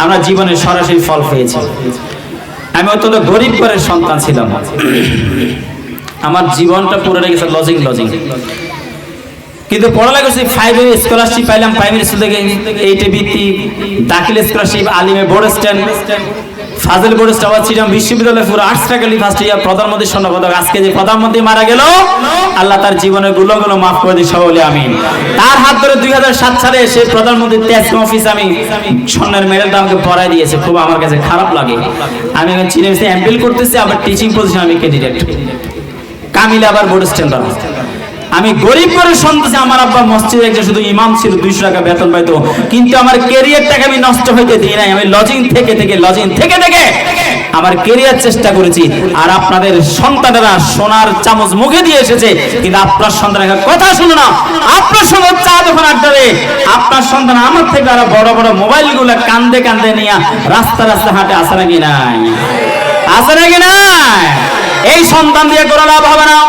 আমরা জীবনের সরাসরি ফল পেয়েছি। আমি অত্যন্ত গরিব ঘরের সন্তান ছিলাম, আমার জীবনটা পুরো রেখেছে লজিং, কিন্তু পড়ালেখা করছি, 5 এ স্কলারশিপ পাইলাম প্রাইমারি স্কুল থেকে, 8 এ বৃত্তি, দাখিল স্কলারশিপ, আলিমে বোর্ড স্ট্যান্ড, ফাজিলপুর স্টাফ ছিলাম বিশ্ববিদ্যালয় পুরো আর্টস ফ্যাকাল্টি ফার্স্ট ইয়ার প্রধানমন্ত্রী স্বর্ণপদক। আজকে যে প্রধানমন্ত্রী মারা গেল, আল্লাহ তার জীবনের গুলোগুলো মাফ করে দিই সকলে আমিন। তার হাত ধরে 2007 সালে সেই প্রধানমন্ত্রীর তেজ অফিস আমি স্বর্ণের মেডেলটা আমাকে পরাই দিয়েছে। খুব আমার কাছে খারাপ লাগে। আমি এখন চিনে মিশে এমপিল করতেছি, আবার টিচিং পজিশন আমি ক্যান্ডিডেট, কামিলে আবার বোর্ড স্ট্যান্ডার্ড। আমি গরিব করে শুনতেছি আমার আব্বা মসজিদে একজন শুধু ইমাম ছিল, 200 টাকা বেতন পাইতো, কিন্তু আমার ক্যারিয়ারটাকে আমি নষ্ট হইতে দিই নাই। আমি লজিং থেকে আমার ক্যারিয়ার চেষ্টা করেছি। আর আপনাদের সন্তানেরা সোনার চামচ মুখে দিয়ে এসেছে, কিন্তু আপনার সন্তানের কথা শুনো না। আপনার সঙ্গে চা দোকান আড্ডারে আপনার সন্তান আমার থেকে আরো বড় বড় মোবাইলগুলো কান্দে কান্দে নিয়ে রাস্তা রাস্তা হাঁটে, আসে নাকি নাই? আসে নাকি নাই? এই সন্তান দিয়ে কোনো লাভ হবে না।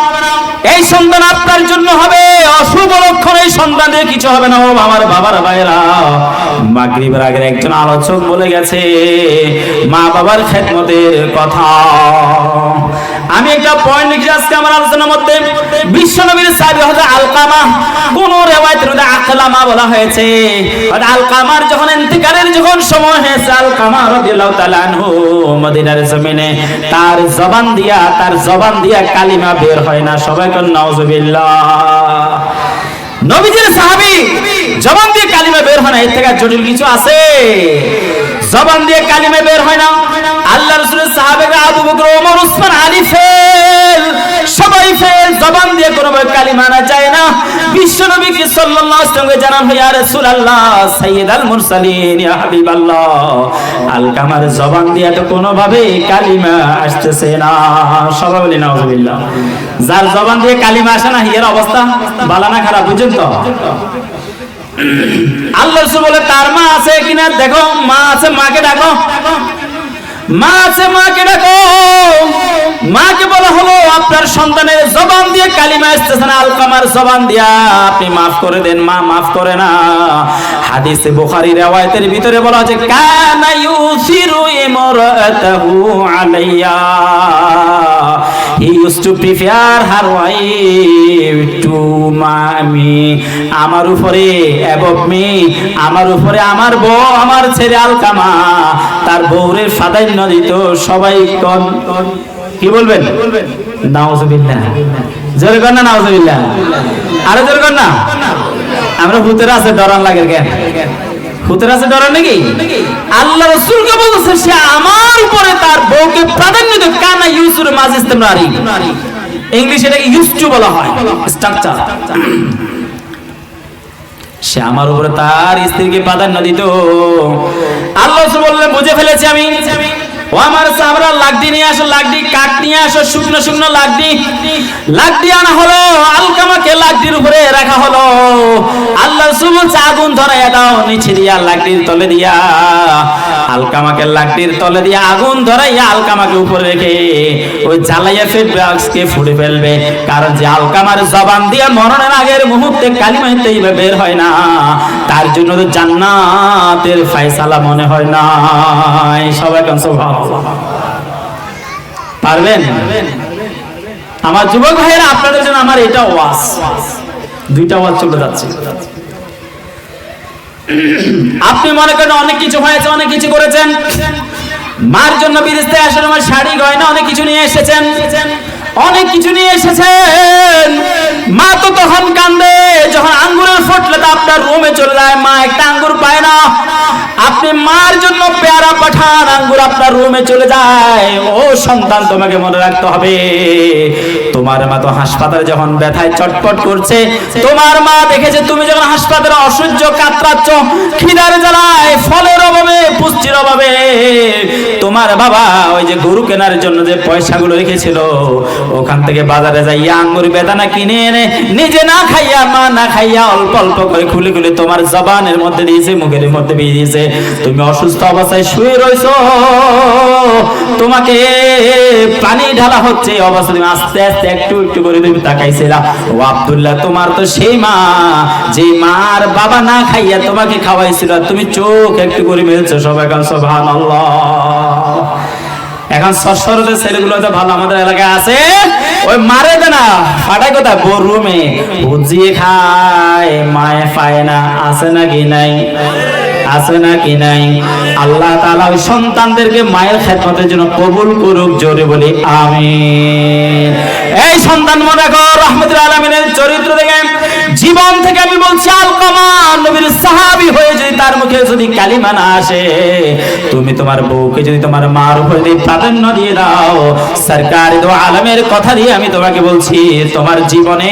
এই সন্তান আপনার জন্য হবে অশুভ লক্ষণ। এই সন্তান দিয়ে কিছু হবে না। ও আমার বাবার ভাইরা, মাগরিবের আগে একজন আলোচক বলে গেছে মা বাবার খেদমতের কথা। আমি একটা পয়েন্ট লিখে আজকে আমার আলোচনার মধ্যে, বিশ্বনবীর সাহাবী হযরত আলকামা, কোন রিওয়ায়াতের মধ্যে আকলামা বলা হয়েছে। হযরত আলকামার যখন ইন্তিকালের যখন সময় হয়েছে, আলকামা রাদিয়াল্লাহু তাআলা আনহু মদিনার জমিনে তার জবান দিয়া কালিমা বের হয় না। সবাই কোন নাউজুবিল্লাহ। নবীজির সাহাবী জবান দিয়ে কালিমা বের হয় না, এর থেকে জটিল কিছু আছে? জবান দিয়ে কালিমা বের হয় না। আল্লাহ রাসূলের সাহাবারা আবু বকর, ওমর, উসমান, আলী ফেল, সবাই ফেল। জবান দিয়ে কোনো কালিমা না যায় না। বিশ্ব নবীকে সাল্লাল্লাহু আলাইহি ওয়াসাল্লাম জানান, ইয়া রাসূলুল্লাহ, সাইয়্যিদুল মুরসালিন, ইয়া হাবিবাল্লাহ, আলকামার জবান দিয়ে তো কোনো ভাবে কালিমা আসতেছে না। সবাই বলি নাউজুবিল্লাহ। যার জবান দিয়ে কালিমা আসে না, এর অবস্থা ভালো না খারাপ বুঝেন তো? আল্লাহ রাসূল বলে তার মা আছে কিনা দেখো। মা আছে, মাকে ডাকো। মা আছে, মাকে ডাকো। মাকে বলা হলো আপনার সন্তানের জবান দিয়ে কালিমা আসতেছে না, আলকামার জবান দিয়া আপনি মাফ করে দেন। মা মাফ করে না। হাদিসে বুখারী riwayতের ভিতরে বলা আছে, কানা ইউসিরু ইমরাতাহু আলাইয়া, he used to prefer her wife to me, আমার উপরে above me, আমার উপরে আমার বউ, আমার ছেলে আলকামা তার বউরে প্রাধান্য দিত। সবাই কোন কি বলবেন? নাউজুবিল্লাহ। জোরে কর না নাউজুবিল্লাহ। আরে জোরে কর না। আমরা ভূতের আছে ডরান লাগে কেন? ভূতের আছে ডরান নাকি? আল্লাহ রাসূলকে বলছে সে আমার উপরে তার বউকে প্রাধান্য দিত। কানা ইউসুর মাঝ ইস্তেমরারি, ইংলিশে এটাকে ইউজড টু বলা হয়, স্ট্রাকচার। সে আমার উপরে তার স্ত্রীকে প্রাধান্য দিত। আল্লাহ রাসূল বললেন বুঝে ফেলেছি আমি। ও আমার সাহাবারা, লাকড়ি নিয়ে আসো, লাকড়ি কাঠ নিয়ে আসো, শুকনো শুকনো লাকড়ি আনা হলো। আলকামাকে লাকড়ির উপরে রাখা হলো। আল্লাহ রাসূল বলছে আগুন ধরাইয়া দাও। নিচে দিয়া লাকড়ির তলে দিয়া আলকামাকে লাকড়ির তলে দিয়া আগুন ধরাইয়া আলকামাকে উপরে রেখে ওই জ্বালাইয়া ফেলবে, আজকে ফুড়ে ফেলবে। কারণ যে আলকামার জবান দিয়া মরণের আগের মুহূর্তে কালিমা এইভাবে বের হয় না, তার জন্য তো জান্নাতের ফয়সালা মনে হয় না। সবাই কান সুবহানাল্লাহ পারবেন? আমার যুবক ভাইয়েরা, আপনাদের জন্য আমার এটা ওয়াজ, দুইটা ওয়াজ চলে যাচ্ছে। আপনি মনে করেন অনেক কিছু হয়েছে, অনেক কিছু করেছেন। মার জন্য বিদেশ থেকে আসার সময় শাড়ি গয়না অনেক কিছু নিয়ে এসেছেন, অনেক কিছু নিয়ে এসেছেন। মা তো তখন কান্দে যখন আঙ্গুরের ফটলাটা আপনার রুমে চলে যায়, মা একটা আঙ্গুর পায় না। আপনি মার জন্য পেয়ারা পাঠান, আঙ্গুর আপনার রুমে চলে যায়। ও সন্তান, তোমাকে মনে রাখতে হবে, তোমার মা তো হাসপাতালে যখন ব্যথায় চটপট করছে, তোমার মা দেখেছে তুমি যখন হাসপাতালে অসহ্য কাতরাচ্ছ, খিদার জ্বালায়, ফলের অভাবে, পুষ্টির অভাবে। তোমার বাবা ওই যে গরু কেনার জন্য যে পয়সাগুলো রেখেছিল, ওখান থেকে বাজারে যাইয়া আঙ্গুর বেদানা কিনে এনে নিজে না খাইয়া, মা না খাইয়া, অল্প অল্প করে খুলে খুলে তোমার জবানের মধ্যে দিয়েছে, মুখের মধ্যে দিয়ে দিয়েছে। তুমি অসুস্থ অবস্থায় শুয়ে রয়েছো, তোমাকে পানি ঢালা হচ্ছে অবস্থা, তুমি আস্তে আস্তে একটু একটু করে তুমি তাকাইছিলা। ও আব্দুল্লাহ, তোমার তো সেই মা যে মার বাবা না খাইয়া তোমাকে খাওয়াইছিল, তুমি চোখ একটু করে মেলছো। সবাই কান সুবহানাল্লাহ। এখন সশরদের ছেলেগুলো তো ভালো আমাদের এলাকায় আছে, ওই মারে দে না, ফাটাই কোথায় বোর রুমে বুঝিয়ে খায়, মায়ে পায় না। আছে নাকি নাই? আছে নাকি নাই? আল্লাহ তাআলা ওই সন্তানদেরকে মায়ের খেদমতের জন্য কবুল করুক, জোরে বলি আমিন। এই সন্তান মনে কর রাহমাতুল আলামিনের চরিত্র দেখে, জীবন থেকে আমি বলছি, আলকামা নবীর সাহাবী হয়ে যদি তার মুখে যদি কালিমা না আসে, তুমি তোমার বউকে যদি তোমার মার উপরে দিয়ে প্রাধান্য দিয়ে দাও, সরকার দো আলমের কথা দিয়ে আমি তোমাকে বলছি, তোমার জীবনে